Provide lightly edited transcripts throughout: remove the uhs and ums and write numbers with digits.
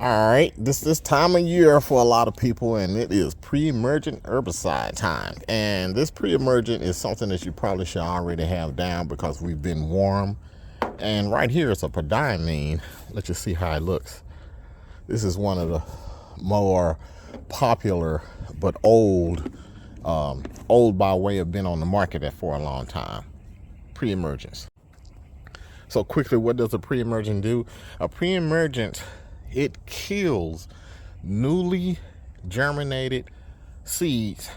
All right, this time of year for a lot of people, and it is pre-emergent herbicide time. And this pre-emergent is something that you probably should already have down because we've been warm. And right here is a prodiamine. Let's just see how it looks. This is one of the more popular but old by way of being on the market for a long time. Pre-emergence. So quickly, what does a pre-emergent do? A pre-emergent, it kills newly germinated seeds,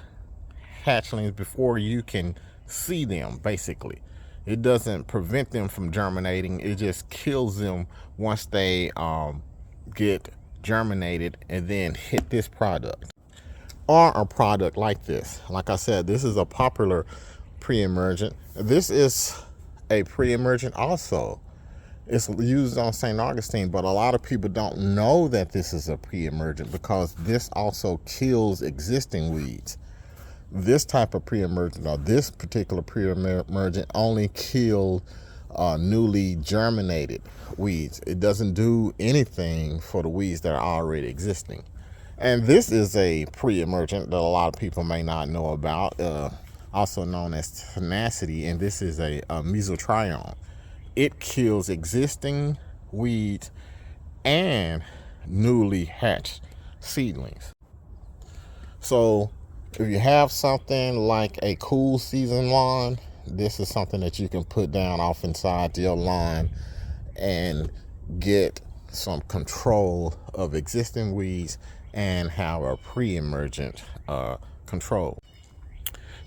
hatchlings, before you can see them, basically. It doesn't prevent them from germinating. It just kills them once they get germinated and then hit this product. Or a product like this. Like I said, this is a popular pre-emergent. This is a pre-emergent also. It's used on St. Augustine, but a lot of people don't know that this is a pre-emergent because this also kills existing weeds. This type of pre-emergent, or this particular pre-emergent, only kills newly germinated weeds. It doesn't do anything for the weeds that are already existing. And this is a pre-emergent that a lot of people may not know about, also known as tenacity, and this is a mesotrione. It kills existing weeds and newly hatched seedlings. So if you have something like a cool season lawn, this is something that you can put down off inside your lawn and get some control of existing weeds and have a pre-emergent control.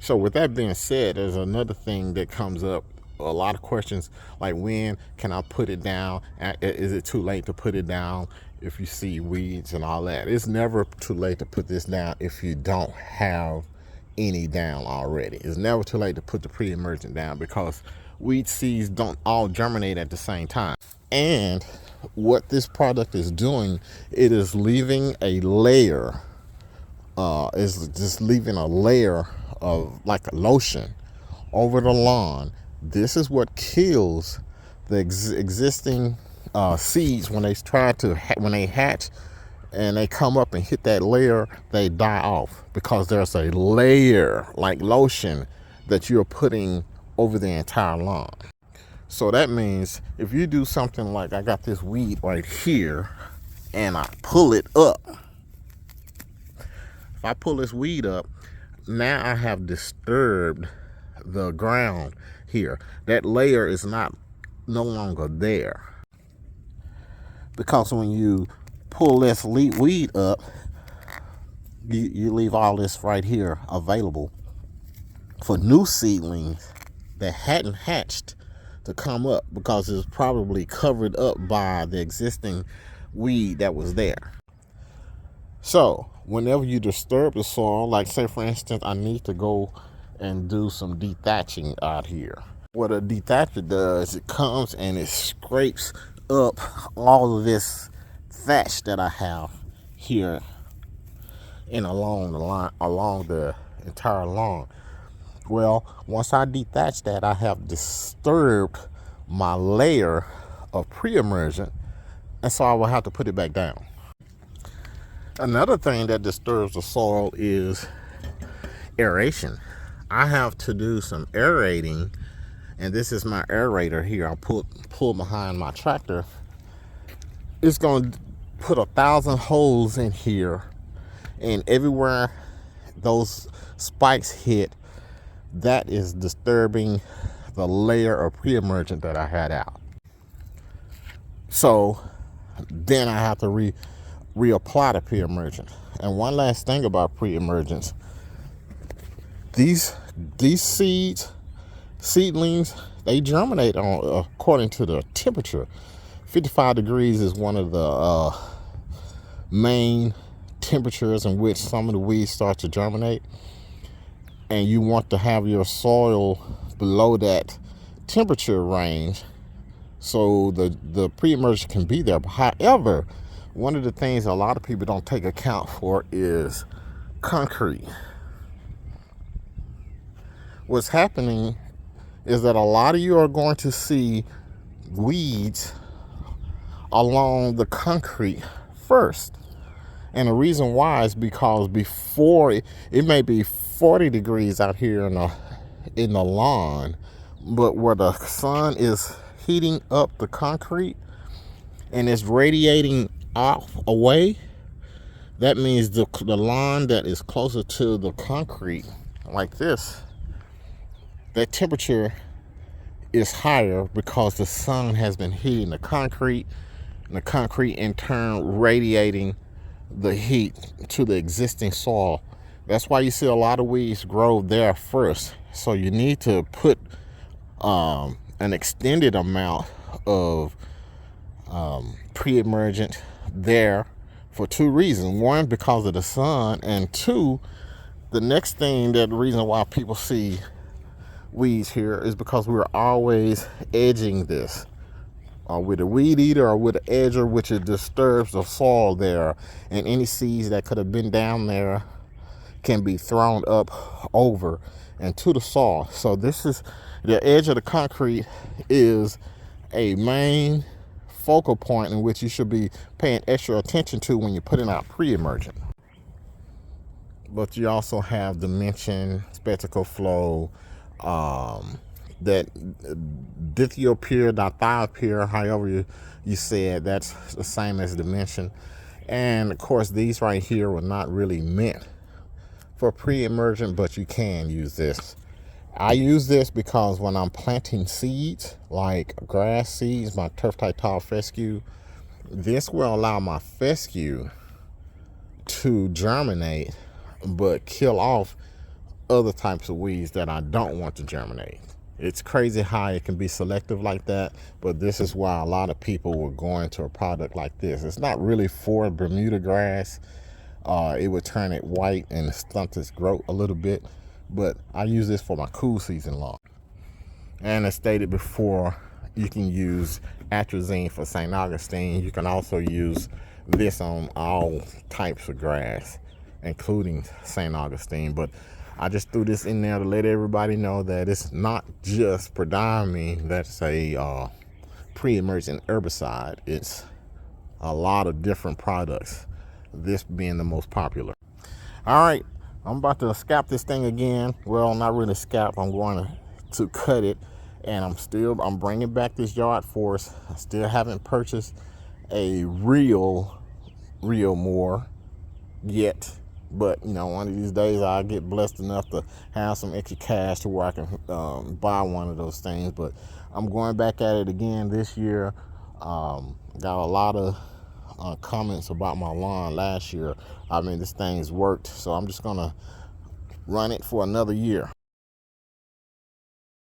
So with that being said, there's another thing that comes up. A lot of questions like, when can I put it down? Is it too late to put it down if you see weeds and all that? It's never too late to put this down if you don't have any down already. It's never too late to put the pre-emergent down because weed seeds don't all germinate at the same time. And what this product is doing, it is leaving a layer, is just leaving a layer of like a lotion over the lawn. This is what kills the existing seeds when they when they hatch and they come up and hit that layer, they die off because there's a layer like lotion that you're putting over the entire lawn. So that means if you do something like, I got this weed right here and I pull it up. If I pull this weed up, now I have disturbed the ground here. That layer is no longer there, because when you pull this weed up, you leave all this right here available for new seedlings that hadn't hatched to come up, because it's probably covered up by the existing weed that was there. So whenever you disturb the soil, like say for instance, I need to go and do some dethatching out here. What a dethatcher does, it comes and it scrapes up all of this thatch that I have here and along the entire lawn. Well, once I dethatch that, I have disturbed my layer of pre-emergent, and so I will have to put it back down. Another thing that disturbs the soil is aeration. I have to do some aerating, and this is my aerator here. I'll pull behind my tractor. It's going to put 1,000 holes in here, and everywhere those spikes hit, that is disturbing the layer of pre-emergent that I had out. So then I have to reapply the pre-emergent. And one last thing about pre-emergence, these seedlings, they germinate according to the temperature. 55 degrees is one of the main temperatures in which some of the weeds start to germinate, and you want to have your soil below that temperature range so the pre-emergent can be there. However, one of the things a lot of people don't take account for is concrete. What's happening is that a lot of you are going to see weeds along the concrete first. And the reason why is because before it may be 40 degrees out here in the lawn, but where the sun is heating up the concrete and it's radiating off away, that means the lawn that is closer to the concrete, like this, that temperature is higher because the sun has been heating the concrete, and the concrete in turn radiating the heat to the existing soil. That's why you see a lot of weeds grow there first. So you need to put an extended amount of pre-emergent there for two reasons. One, because of the sun, and two, the next thing, that the reason why people see weeds here is because we're always edging this with a weed eater or with an edger, which it disturbs the soil there, and any seeds that could have been down there can be thrown up over and to the soil. So this is the edge of the concrete is a main focal point in which you should be paying extra attention to when you're putting out pre-emergent. But you also have dimension, spectacle flow, that dithiopure, dithiopure, however you say it, that's the same as dimension. And of course, these right here were not really meant for pre-emergent, but you can use this. I use this because when I'm planting seeds, like grass seeds, my turf type tall fescue, this will allow my fescue to germinate, but kill off other types of weeds that I don't want to germinate. It's crazy how it can be selective like that, but this is why a lot of people will go into a product like this. It's not really for Bermuda grass. It would turn it white and stunt its growth a little bit, but I use this for my cool season lawn. And as stated before, you can use atrazine for St. Augustine. You can also use this on all types of grass, including St. Augustine. But I just threw this in there to let everybody know that it's not just prodiamine that's a pre-emergent herbicide. It's a lot of different products, this being the most popular. All right, I'm about to scalp this thing again. Well, not really scalp, I'm going to cut it. And I'm bringing back this yard force. I still haven't purchased a real mower yet. But, you know, one of these days I'll get blessed enough to have some extra cash to where I can buy one of those things. But I'm going back at it again this year. Got a lot of comments about my lawn last year. I mean, this thing's worked. So I'm just going to run it for another year.